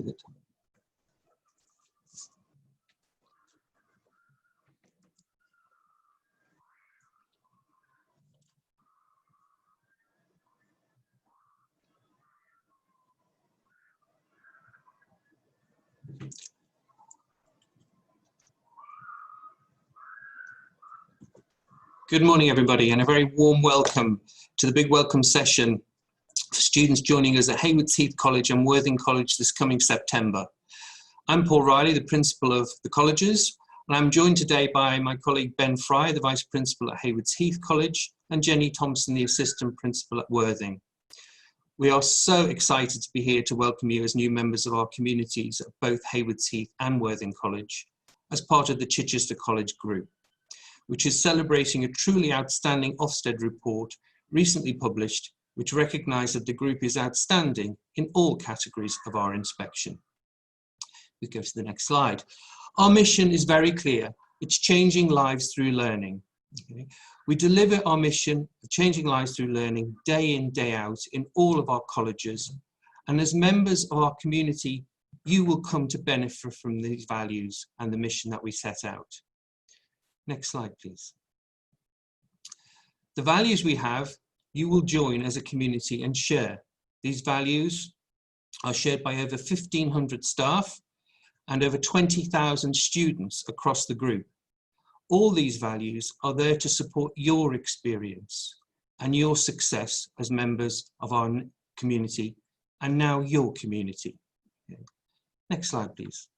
with it. Good morning, everybody, and a very warm welcome to the big welcome session for students joining us at Haywards, Heath College and Worthing College this coming September. I'm Paul Riley, the principal of the colleges, and I'm joined today by my colleague Ben Fry, the vice principal at Haywards Heath College, and Jenny Thompson, the assistant principal at Worthing. We are so excited to be here to welcome you as new members of our communities at both Haywards Heath and Worthing College as part of the Chichester College Group, which is celebrating a truly outstanding Ofsted report recently published, which recognised that the group is outstanding in all categories of our inspection. We go to the next slide. Our mission is very clear. It's changing lives through learning. Okay. We deliver our mission of changing lives through learning day in, day out in all of our colleges. And as members of our community, you will come to benefit from these values and the mission that we set out. Next slide, please. The values we have, you will join as a community and share. These values are shared by over 1,500 staff and over 20,000 students across the group. All these values are there to support your experience and your success as members of our community and now your community. Okay. Next slide, please.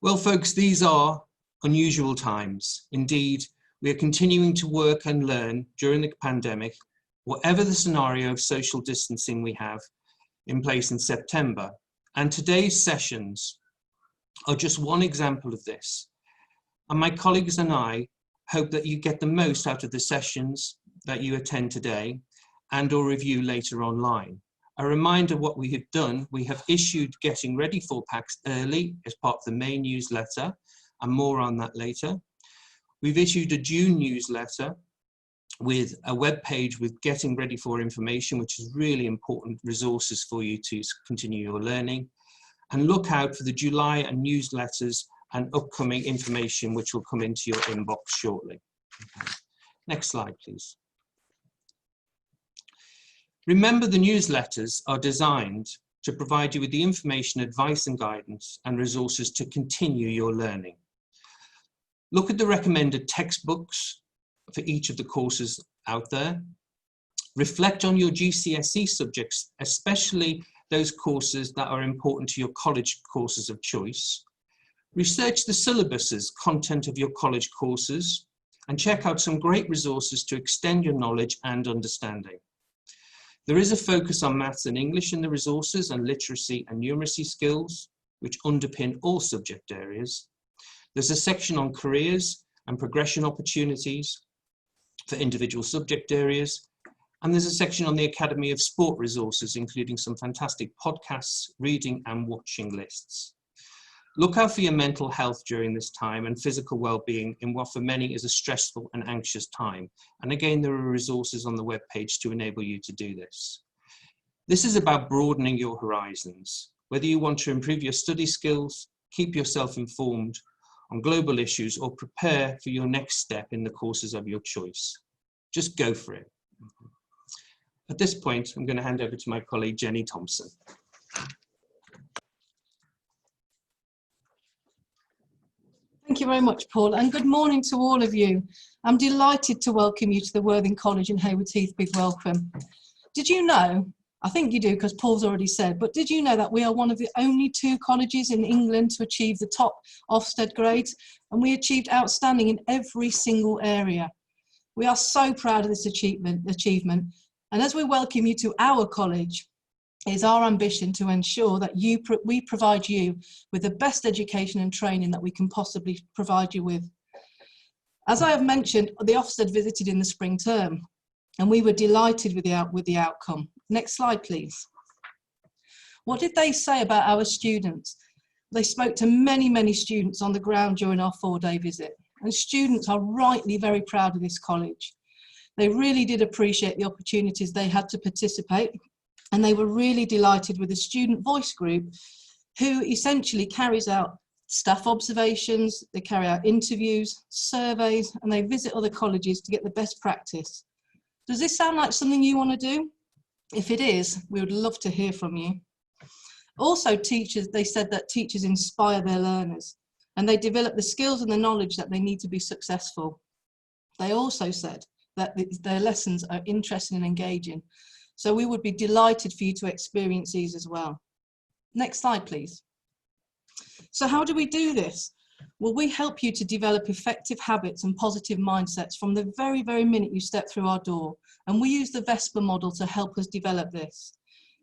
Well, folks, these are unusual times. Indeed, we are continuing to work and learn during the pandemic, whatever the scenario of social distancing we have in place in September. And today's sessions are just one example of this. And my colleagues and I hope that you get the most out of the sessions that you attend today and or review later online. A reminder of what we have done, we have issued Getting Ready For packs early as part of the May newsletter, and more on that later. We've issued a June newsletter with a web page with Getting Ready For information, which is really important resources for you to continue your learning. And look out for the July and newsletters and upcoming information which will come into your inbox shortly. Okay. Next slide, please. Remember, the newsletters are designed to provide you with the information, advice and guidance and resources to continue your learning. Look at the recommended textbooks for each of the courses out there. Reflect on your GCSE subjects, especially those courses that are important to your college courses of choice. Research the syllabuses, content of your college courses, and check out some great resources to extend your knowledge and understanding. There is a focus on maths and English in the resources and literacy and numeracy skills, which underpin all subject areas. There's a section on careers and progression opportunities for individual subject areas. And there's a section on the Academy of Sport resources, including some fantastic podcasts, reading and watching lists. Look out for your mental health during this time and physical well-being in what for many is a stressful and anxious time. And again, there are resources on the webpage to enable you to do this. This is about broadening your horizons. Whether you want to improve your study skills, keep yourself informed on global issues, or prepare for your next step in the courses of your choice. Just go for it. At this point, I'm going to hand over to my colleague, Jenny Thompson. Thank you very much, Paul, and good morning to all of you. I'm delighted to welcome you to the Worthing College in Haywards Heath. Big welcome. Did you know, I think you do because Paul's already said, but did you know that we are one of the only 2 colleges in England to achieve the top Ofsted grades, and we achieved outstanding in every single area. We are so proud of this achievement, and as we welcome you to our college, it is our ambition to ensure that we provide you with the best education and training that we can possibly provide you with. As I have mentioned, the Ofsted visited in the spring term, and we were delighted with the outcome. Next slide, please. What did they say about our students? They spoke to many, many students on the ground during our 4-day visit, and students are rightly very proud of this college. They really did appreciate the opportunities they had to participate And they were really delighted with the student voice group, who essentially carries out staff observations, they carry out interviews, surveys, and they visit other colleges to get the best practice. Does this sound like something you want to do? If it is, we would love to hear from you. Also, teachers, they said that teachers inspire their learners and they develop the skills and the knowledge that they need to be successful. They also said that their lessons are interesting and engaging. So we would be delighted for you to experience these as well. Next slide, please. So how do we do this? Well, we help you to develop effective habits and positive mindsets from the very, very minute you step through our door. And we use the Vesper model to help us develop this.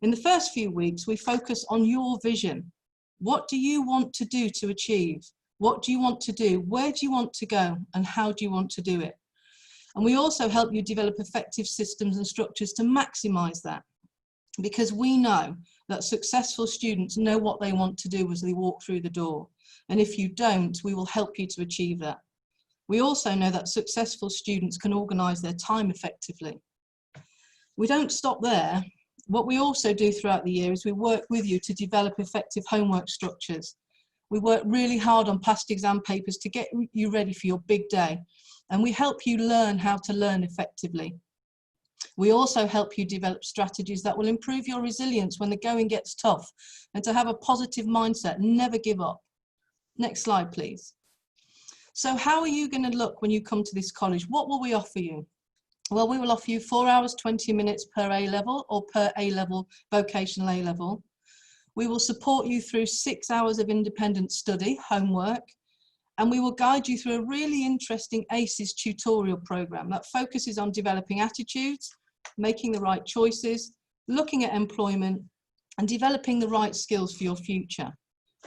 In the first few weeks, we focus on your vision. What do you want to do to achieve? What do you want to do? Where do you want to go? And how do you want to do it? And we also help you develop effective systems and structures to maximize that. Because we know that successful students know what they want to do as they walk through the door. And if you don't, we will help you to achieve that. We also know that successful students can organise their time effectively. We don't stop there. What we also do throughout the year is we work with you to develop effective homework structures. We work really hard on past exam papers to get you ready for your big day. And we help you learn how to learn effectively. We also help you develop strategies that will improve your resilience when the going gets tough, and to have a positive mindset, never give up. Next slide, please. So how are you going to look when you come to this college? What will we offer you? Well, we will offer you 4 hours, 20 minutes per A-level or per A-level, vocational A-level. We will support you through 6 hours of independent study, homework, and we will guide you through a really interesting ACES tutorial program that focuses on developing attitudes, making the right choices, looking at employment, and developing the right skills for your future.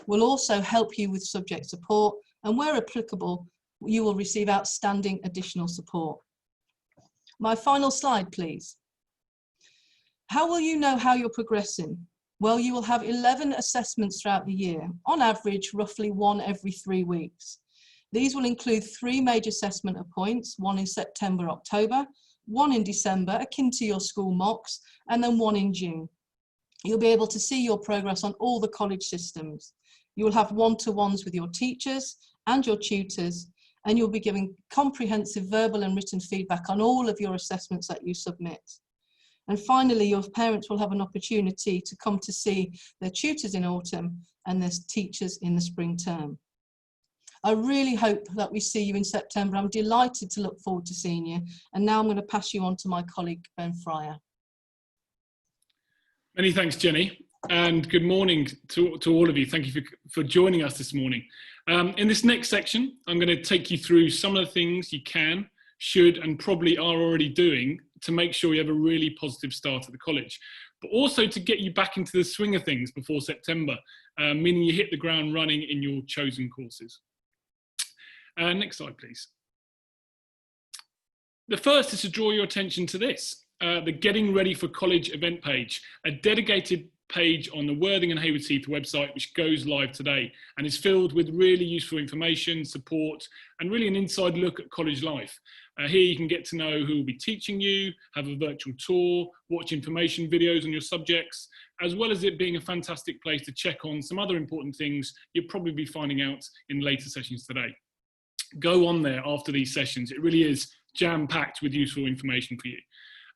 We'll also help you with subject support, and where applicable, you will receive outstanding additional support. My final slide, please. How will you know how you're progressing? Well, you will have 11 assessments throughout the year, on average, roughly 1 every 3 weeks. These will include 3 major assessment points, 1 in September, October, 1 in December, akin to your school mocks, and then 1 in June. You'll be able to see your progress on all the college systems. You will have one-to-ones with your teachers and your tutors, and you'll be giving comprehensive verbal and written feedback on all of your assessments that you submit. And finally, your parents will have an opportunity to come to see their tutors in autumn and their teachers in the spring term. I really hope that we see you in September. I'm delighted to look forward to seeing you. And now I'm going to pass you on to my colleague, Ben Fryer. Many thanks, Jenny, and good morning to all of you. Thank you for joining us this morning. In this next section, I'm going to take you through some of the things you can, should, and probably are already doing to make sure you have a really positive start at the college, but also to get you back into the swing of things before September, meaning you hit the ground running in your chosen courses. Next slide, please. The first is to draw your attention to this, the Getting Ready for College event page, a dedicated page on the Worthing and Haywards Heath website, which goes live today and is filled with really useful information, support, and really an inside look at college life. Here you can get to know who will be teaching you, have a virtual tour, watch information videos on your subjects, as well as it being a fantastic place to check on some other important things you'll probably be finding out in later sessions today. Go on there after these sessions. It really is jam-packed with useful information for you.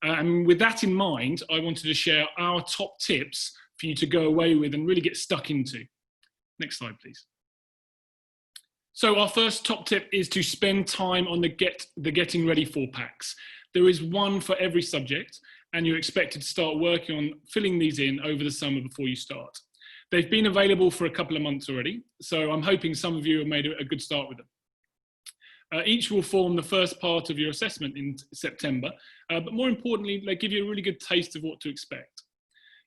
And with that in mind, I wanted to share our top tips for you to go away with and really get stuck into. Next slide, please. So our first top tip is to spend time on the Getting Ready for packs. There is one for every subject, and you're expected to start working on filling these in over the summer before you start. They've been available for a couple of months already, so I'm hoping some of you have made a good start with them. Each will form the first part of your assessment in September, but more importantly, they give you a really good taste of what to expect.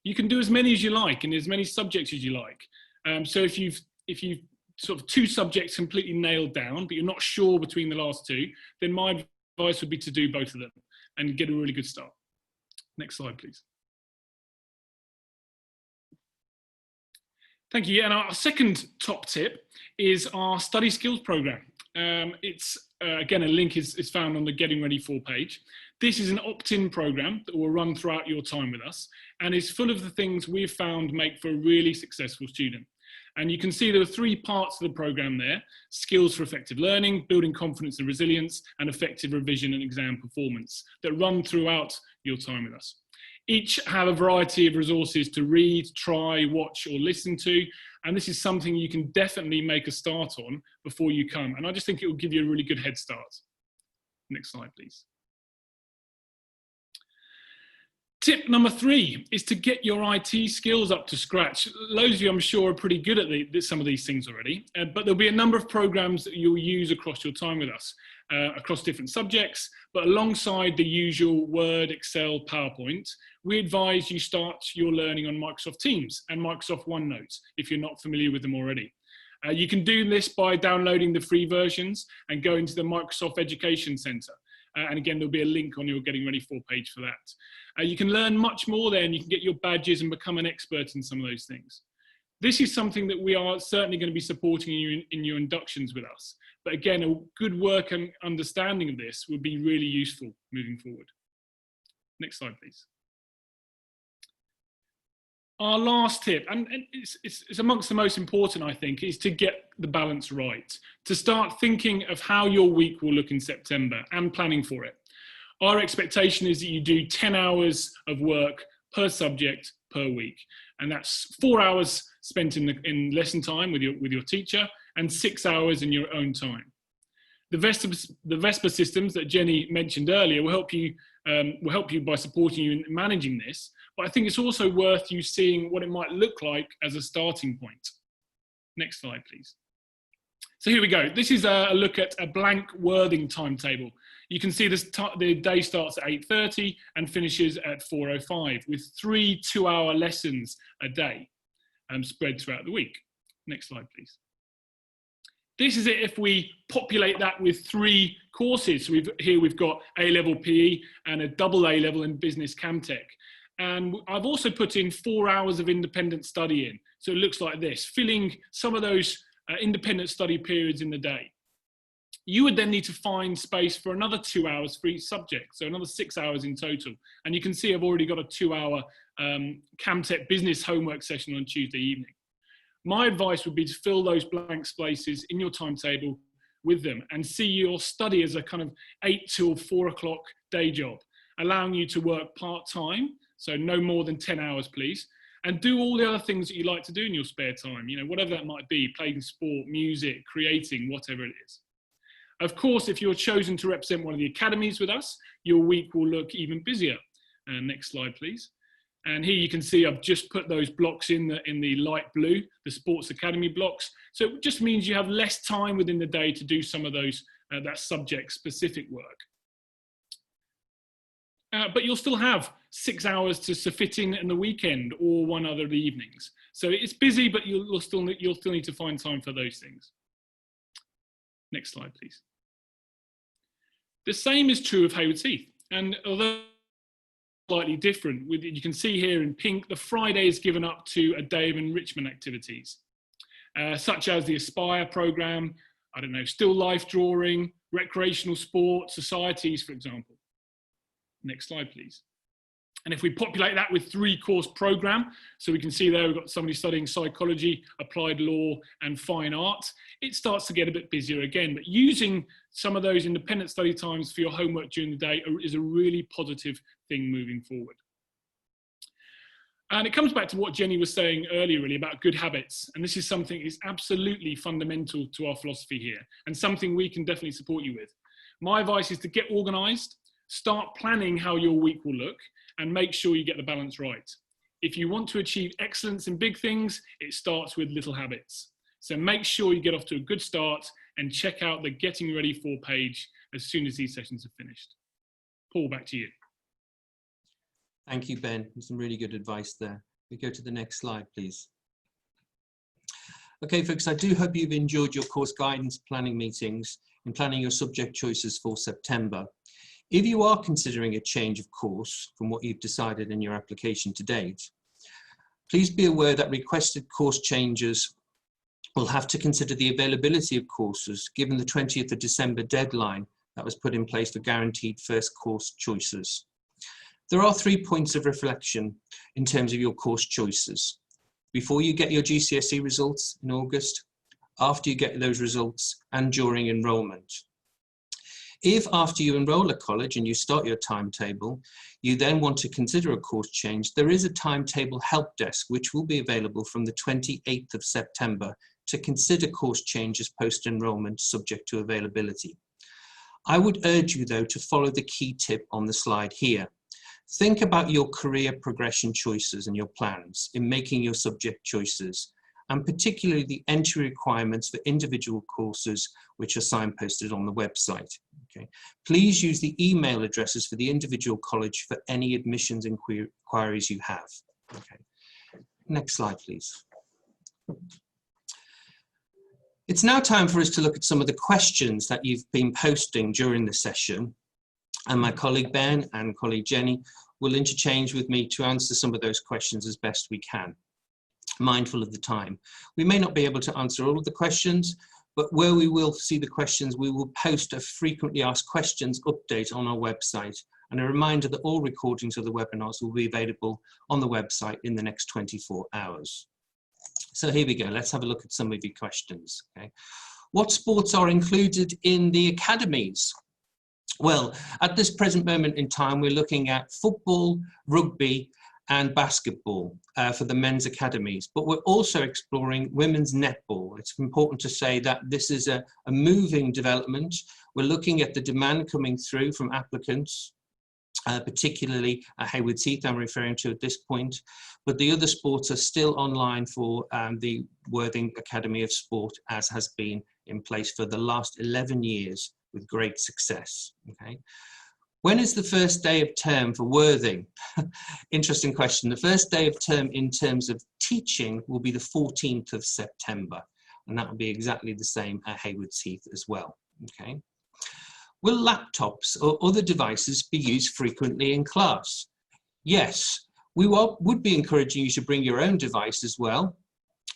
You can do as many as you like and as many subjects as you like. So if you've sort of 2 subjects completely nailed down, but you're not sure between the last 2, then my advice would be to do both of them and get a really good start. Next slide, please. Thank you. And our second top tip is our study skills program. It's again, a link is found on the Getting Ready For page. This is an opt-in program that will run throughout your time with us, and is full of the things we've found make for a really successful student. And you can see there are 3 parts of the programme there: skills for effective learning, building confidence and resilience, and effective revision and exam performance, that run throughout your time with us. Each have a variety of resources to read, try, watch or listen to, and this is something you can definitely make a start on before you come, and I just think it will give you a really good head start. Next slide, please. Tip number 3 is to get your IT skills up to scratch. Loads of you, I'm sure, are pretty good at some of these things already, but there'll be a number of programs that you'll use across your time with us, across different subjects, but alongside the usual Word, Excel, PowerPoint, we advise you start your learning on Microsoft Teams and Microsoft OneNote, if you're not familiar with them already. You can do this by downloading the free versions and going to the Microsoft Education Centre. And again, there'll be a link on your Getting Ready For page for that. You can learn much more there, and you can get your badges and become an expert in some of those things. This is something that we are certainly going to be supporting you in your inductions with us. But again, a good work and understanding of this would be really useful moving forward. Next slide, please. Our last tip, and it's amongst the most important, I think, is to get the balance right. To start thinking of how your week will look in September and planning for it. Our expectation is that you do 10 hours of work per subject per week. And that's 4 hours spent in lesson time with your teacher and 6 hours in your own time. The Vesper systems that Jenny mentioned earlier will help you by supporting you in managing this. But I think it's also worth you seeing what it might look like as a starting point. Next slide, please. So here we go. This is a look at a blank Worthing timetable. You can see the day starts at 8:30 and finishes at 4:05 with 3 2-hour lessons a day spread throughout the week. Next slide, please. This is it if we populate that with 3 courses. So here we've got A-level PE and a double A-level in Business Camtech. And I've also put in 4 hours of independent study in. So it looks like this, filling some of those independent study periods in the day. You would then need to find space for another 2 hours for each subject, so another 6 hours in total. And you can see I've already got a 2-hour Camtech business homework session on Tuesday evening. My advice would be to fill those blank spaces in your timetable with them and see your study as a kind of 8 till 4 o'clock day job, allowing you to work part-time, so no more than 10 hours, please, and do all the other things that you like to do in your spare time, you know, whatever that might be, playing sport, music, creating, whatever it is. Of course, if you're chosen to represent one of the academies with us, your week will look even busier. Next slide, please. And here you can see I've just put those blocks in the light blue, the Sports Academy blocks. So it just means you have less time within the day to do some of those, that subject-specific work. But you'll still have 6 hours to fit in the weekend or one other of the evenings. So it's busy, but you'll still need to find time for those things. Next slide, please. The same is true of Haywards Heath. And although slightly different, you can see here in pink, the Friday is given up to a day of enrichment activities, such as the Aspire programme, I don't know, still life drawing, recreational sport, societies, for example. Next slide, please. And if we populate that with 3-course programme, so we can see there we've got somebody studying psychology, applied law and fine art, it starts to get a bit busier again. But using some of those independent study times for your homework during the day is a really positive thing moving forward. And it comes back to what Jenny was saying earlier really about good habits. And this is something that is absolutely fundamental to our philosophy here and something we can definitely support you with. My advice is to get organised, start planning how your week will look, and make sure you get the balance right. If you want to achieve excellence in big things, it starts with little habits. So make sure you get off to a good start and check out the Getting Ready For page as soon as these sessions are finished. Paul, back to you. Thank you, Ben. Some really good advice there. We go to the next slide, please. Okay, folks, I do hope you've enjoyed your course guidance planning meetings and planning your subject choices for September. If you are considering a change of course from what you've decided in your application to date, please be aware that requested course changes will have to consider the availability of courses given the 20th of December deadline that was put in place for guaranteed first course choices. There are 3 points of reflection in terms of your course choices. Before you get your GCSE results in August, after you get those results, and during enrolment. If after you enroll at college and you start your timetable, you then want to consider a course change, there is a timetable help desk which will be available from the 28th of September to consider course changes post-enrollment subject to availability. I would urge you though to follow the key tip on the slide here. Think about your career progression choices and your plans in making your subject choices, and particularly the entry requirements for individual courses which are signposted on the website. Okay. Please use the email addresses for the individual college for any admissions inquiries you have. Okay. Next slide, please. It's now time for us to look at some of the questions that you've been posting during the session, and my colleague Ben and colleague Jenny will interchange with me to answer some of those questions as best we can, mindful of the time. We may not be able to answer all of the questions, but where we will see the questions, we will post a frequently asked questions update on our website, and a reminder that all recordings of the webinars will be available on the website in the next 24 hours. So here we go, let's have a look at some of your questions. Okay. What sports are included in the academies? Well, at this present moment in time, we're looking at football, rugby, and basketball for the men's academies, but we're also exploring women's netball. It's important to say that this is a moving development. We're looking at the demand coming through from applicants, particularly at Haywards Heath I'm referring to at this point, but the other sports are still online for the Worthing Academy of Sport, as has been in place for the last 11 years with great success. Okay. When is the first day of term for Worthing? Interesting question. The first day of term in terms of teaching will be the 14th of September, and that will be exactly the same at Haywards Heath as well. Okay. Will laptops or other devices be used frequently in class? Yes, we would be encouraging you to bring your own device as well,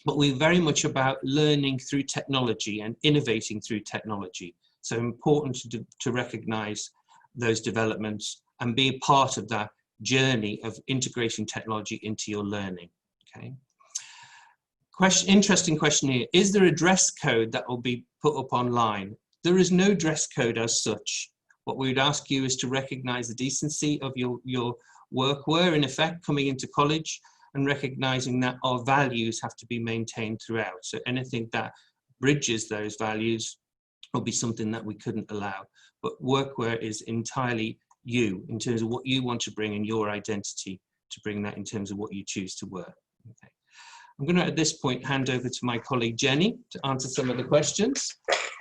but we're very much about learning through technology and innovating through technology. So important to recognize those developments and be a part of that journey of integrating technology into your learning. Okay. Interesting question here. Is there a dress code that will be put up online? There is no dress code as such. What we would ask you is to recognize the decency of your workwear, in effect, coming into college, and recognizing that our values have to be maintained throughout. So anything that bridges those values will be something that we couldn't allow. But workwear is entirely you, in terms of what you want to bring and your identity, to bring that in terms of what you choose to wear. Okay. I'm going to, at this point, hand over to my colleague Jenny to answer some of the questions.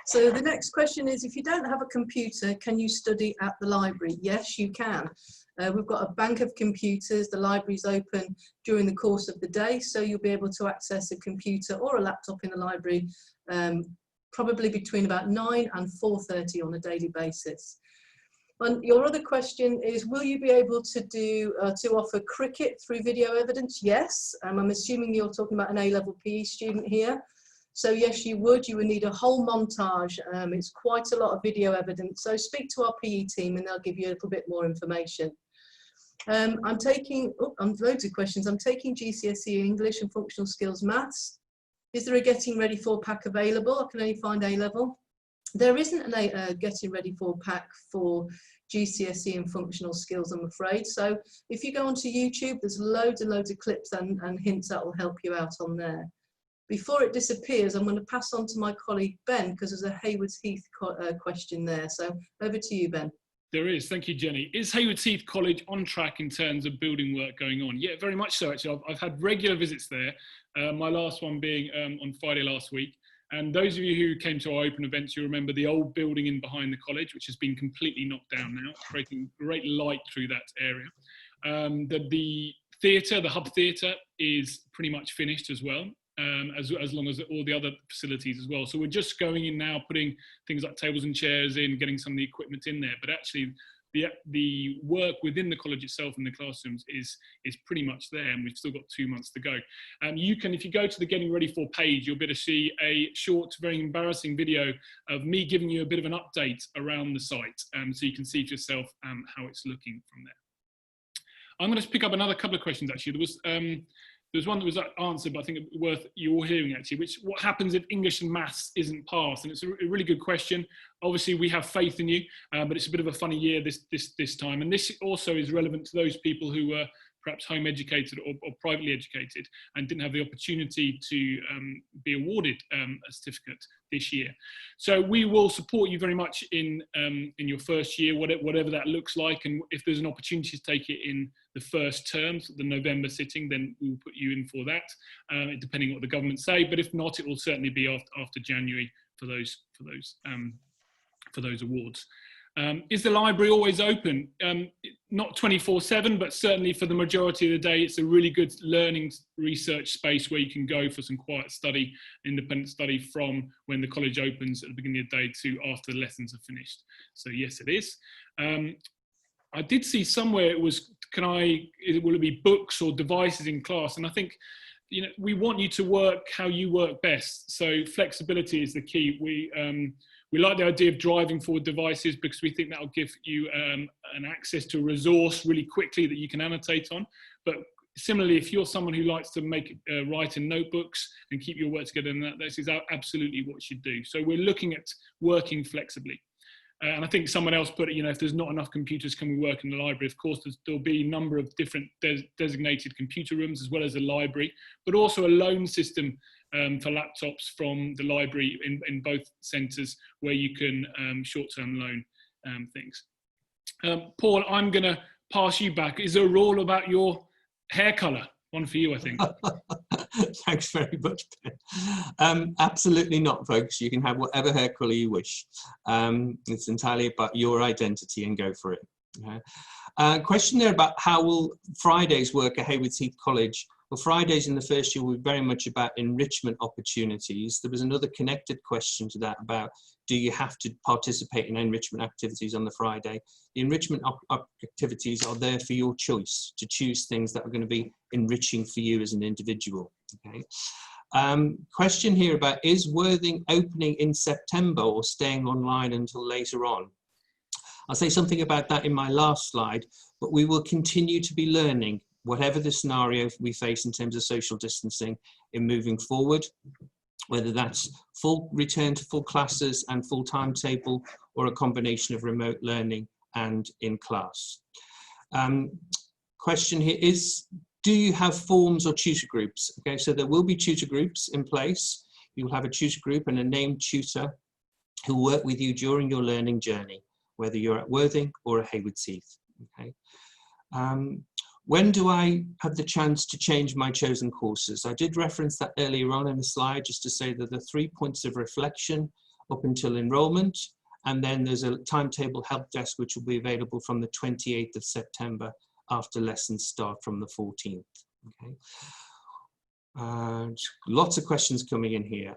So the next question is, if you don't have a computer, can you study at the library? Yes, you can. We've got a bank of computers. The library's open during the course of the day, so you'll be able to access a computer or a laptop in the library probably between about 9 and 4:30 on a daily basis. And your other question is, will you be able to offer cricket through video evidence? Yes. I'm assuming you're talking about an A-level PE student here. So yes, you would need a whole montage. It's quite a lot of video evidence. So speak to our PE team and they'll give you a little bit more information. I'm taking loads of questions. I'm taking GCSE English and Functional Skills Maths. Is there a Getting Ready For pack available? I can only find A-level. There isn't a Getting Ready For pack for GCSE and Functional Skills, I'm afraid. So if you go onto YouTube, there's loads and loads of clips and hints that will help you out on there. Before it disappears, I'm going to pass on to my colleague Ben, because there's a Haywards Heath question there. So over to you, Ben. There is. Thank you, Jenny. Is Haywards Heath College on track in terms of building work going on? Yeah, very much so, actually. I've had regular visits there, my last one being on Friday last week. And those of you who came to our open events, you remember the old building in behind the college, which has been completely knocked down now, creating great light through that area. The theatre, the hub theatre, is pretty much finished as well. As long as all the other facilities as well. So we're just going in now, putting things like tables and chairs in, getting some of the equipment in there. But actually, the work within the college itself in the classrooms is pretty much there, and we've still got 2 months to go. You can, if you go to the Getting Ready For page, you'll be able to see a short, very embarrassing video of me giving you a bit of an update around the site, so you can see for yourself how it's looking from there. I'm going to pick up another couple of questions, actually. There was one that was answered, but I think it's worth you all hearing, actually, which what happens if English and maths isn't passed? And it's a really good question. Obviously, we have faith in you, but it's a bit of a funny year this time. And this also is relevant to those people who were perhaps home educated or privately educated and didn't have the opportunity to be awarded a certificate this year. So we will support you very much in your first year, whatever that looks like. And if there's an opportunity to take it in the first term, the November sitting, then we'll put you in for that, depending on what the government say. But if not, it will certainly be after January for those awards. Is the library always open? Not 24/7, but certainly for the majority of the day, it's a really good learning research space where you can go for some quiet study, independent study from when the college opens at the beginning of the day to after the lessons are finished. So yes, it is. I did see somewhere it was, will it be books or devices in class? And I think, we want you to work how you work best. So flexibility is the key. We like the idea of driving forward devices because we think that will give you an access to a resource really quickly that you can annotate on. But similarly, if you're someone who likes to write in notebooks and keep your work together, then this is absolutely what you should do. So we're looking at working flexibly. And I think someone else put it, if there's not enough computers, can we work in the library? Of course, there'll be a number of different designated computer rooms as well as a library, but also a loan system for laptops from the library in both centres where you can short-term loan things. Paul, I'm going to pass you back. Is there a rule about your hair colour? One for you, I think. Thanks very much, Ben. Absolutely not, folks. You can have whatever hair colour you wish. It's entirely about your identity, and go for it. Question there about how will Fridays work at Haywards Heath College? Well, Fridays in the first year will be very much about enrichment opportunities. There was another connected question to that about, do you have to participate in enrichment activities on the Friday? The enrichment activities are there for your choice, to choose things that are going to be enriching for you as an individual. Okay. Question here about, is Worthing opening in September or staying online until later on? I'll say something about that in my last slide, but we will continue to be learning whatever the scenario we face in terms of social distancing in moving forward, whether that's full return to full classes and full timetable, or a combination of remote learning and in class. Question here is, do you have forms or tutor groups? Okay, so there will be tutor groups in place. You'll have a tutor group and a named tutor who work with you during your learning journey, whether you're at Worthing or at Haywards Heath. Okay. When do I have the chance to change my chosen courses? I did reference that earlier on in the slide, just to say that the 3 points of reflection up until enrolment, and then there's a timetable help desk which will be available from the 28th of September after lessons start from the 14th. Okay. Lots of questions coming in here.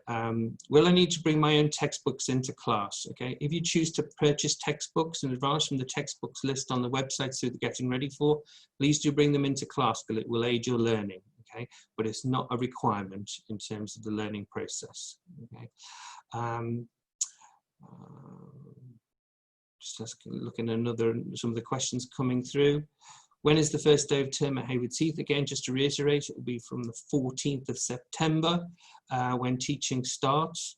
Will I need to bring my own textbooks into class? Okay, if you choose to purchase textbooks in advance from the textbooks list on the website through the Getting Ready For, please do bring them into class because it will aid your learning. Okay, but it's not a requirement in terms of the learning process. Okay. Just let's look at some of the questions coming through. When is the first day of term at Haywards Heath? Again, just to reiterate, it will be from the 14th of September when teaching starts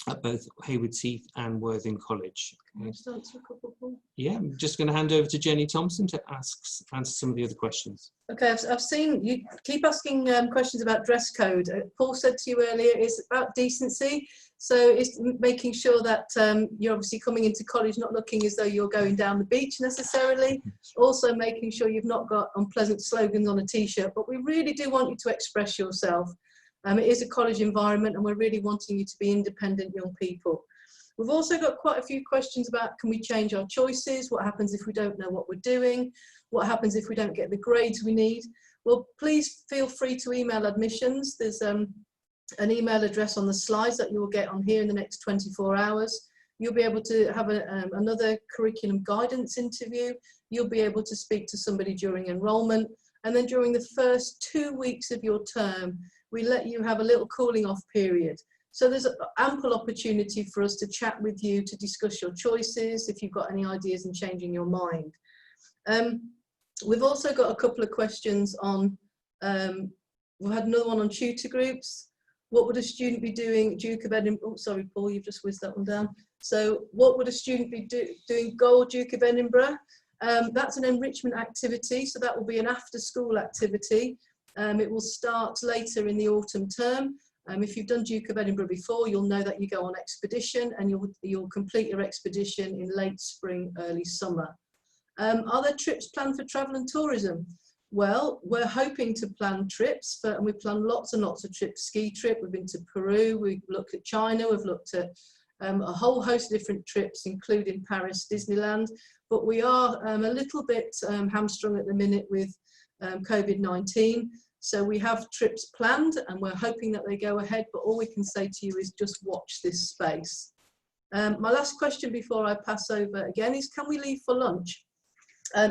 at both Haywards Heath and Worthing College. Can I just answer a couple, Paul? Yeah, I'm just going to hand over to Jenny Thompson to answer some of the other questions. Okay, I've seen you keep asking questions about dress code. Paul said to you earlier, it's about decency. So it's making sure that you're obviously coming into college not looking as though you're going down the beach necessarily. Also making sure you've not got unpleasant slogans on a t-shirt, but we really do want you to express yourself. It is a college environment and we're really wanting you to be independent young people. We've also got quite a few questions about, can we change our choices? What happens if we don't know what we're doing? What happens if we don't get the grades we need? Well, please feel free to email admissions. There's an email address on the slides that you will get on here in the next 24 hours. You'll be able to have another curriculum guidance interview. You'll be able to speak to somebody during enrolment. And then during the first 2 weeks of your term, we let you have a little cooling off period. So there's ample opportunity for us to chat with you, to discuss your choices, if you've got any ideas in changing your mind. We've also got a couple of questions on, we've had another one on tutor groups. What would a student be doing, Duke of Edinburgh? Oh, sorry, Paul, you've just whizzed that one down. So what would a student be doing Gold Duke of Edinburgh? That's an enrichment activity, so that will be an after school activity. It will start later in the autumn term. If you've done Duke of Edinburgh before, you'll know that you go on expedition, and you'll complete your expedition in late spring, early summer. Are there trips planned for travel and tourism? Well, we're hoping to plan trips, and we've planned lots and lots of trips. Ski trip, we've been to Peru, we've looked at China, we've looked at a whole host of different trips, including Paris, Disneyland. But we are a little bit hamstrung at the minute with COVID-19. So we have trips planned, and we're hoping that they go ahead, but all we can say to you is just watch this space. My last question before I pass over again is, can we leave for lunch?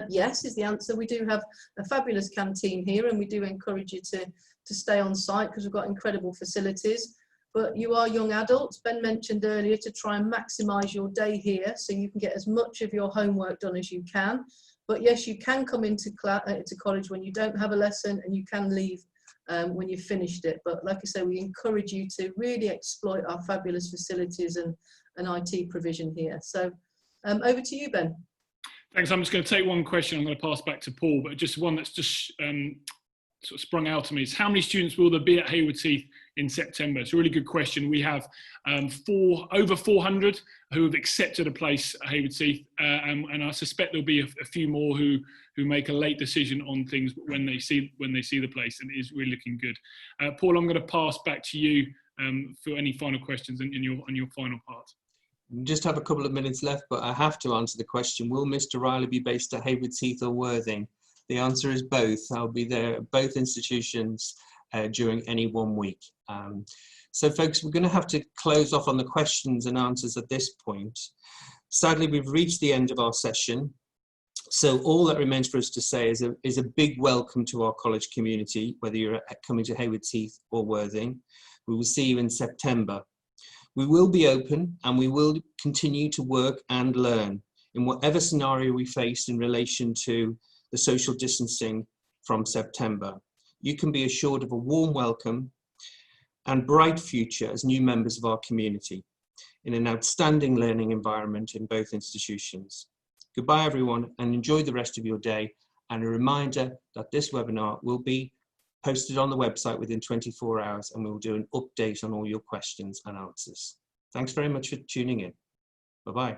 Yes is the answer. We do have a fabulous canteen here, and we do encourage you to stay on site because we've got incredible facilities. But you are young adults. Ben mentioned earlier to try and maximise your day here so you can get as much of your homework done as you can. But yes, you can come into college when you don't have a lesson, and you can leave when you've finished it. But like I say, we encourage you to really exploit our fabulous facilities and IT provision here. So over to you, Ben. Thanks. I'm just going to take one question. I'm going to pass back to Paul, but just one that's just sort of sprung out to me is, how many students will there be at Haywards Heath in September? It's a really good question. We have over 400 who have accepted a place at Haywards Heath, and I suspect there'll be a few more who make a late decision on things when they see the place, and it is really looking good. Paul, I'm going to pass back to you for any final questions in your final part. We just have a couple of minutes left, but I have to answer the question, will Mr. Riley be based at Haywards Heath or Worthing? The answer is both. I'll be there at both institutions during any 1 week. So folks, we're going to have to close off on the questions and answers at this point. Sadly, we've reached the end of our session. So all that remains for us to say is a big welcome to our college community, whether you're coming to Haywards Heath or Worthing. We will see you in September. We will be open, and we will continue to work and learn in whatever scenario we face in relation to the social distancing from September. You can be assured of a warm welcome and bright future as new members of our community in an outstanding learning environment in both institutions. Goodbye everyone, and enjoy the rest of your day. And a reminder that this webinar will be posted on the website within 24 hours, and we'll do an update on all your questions and answers. Thanks very much for tuning in. Bye-bye.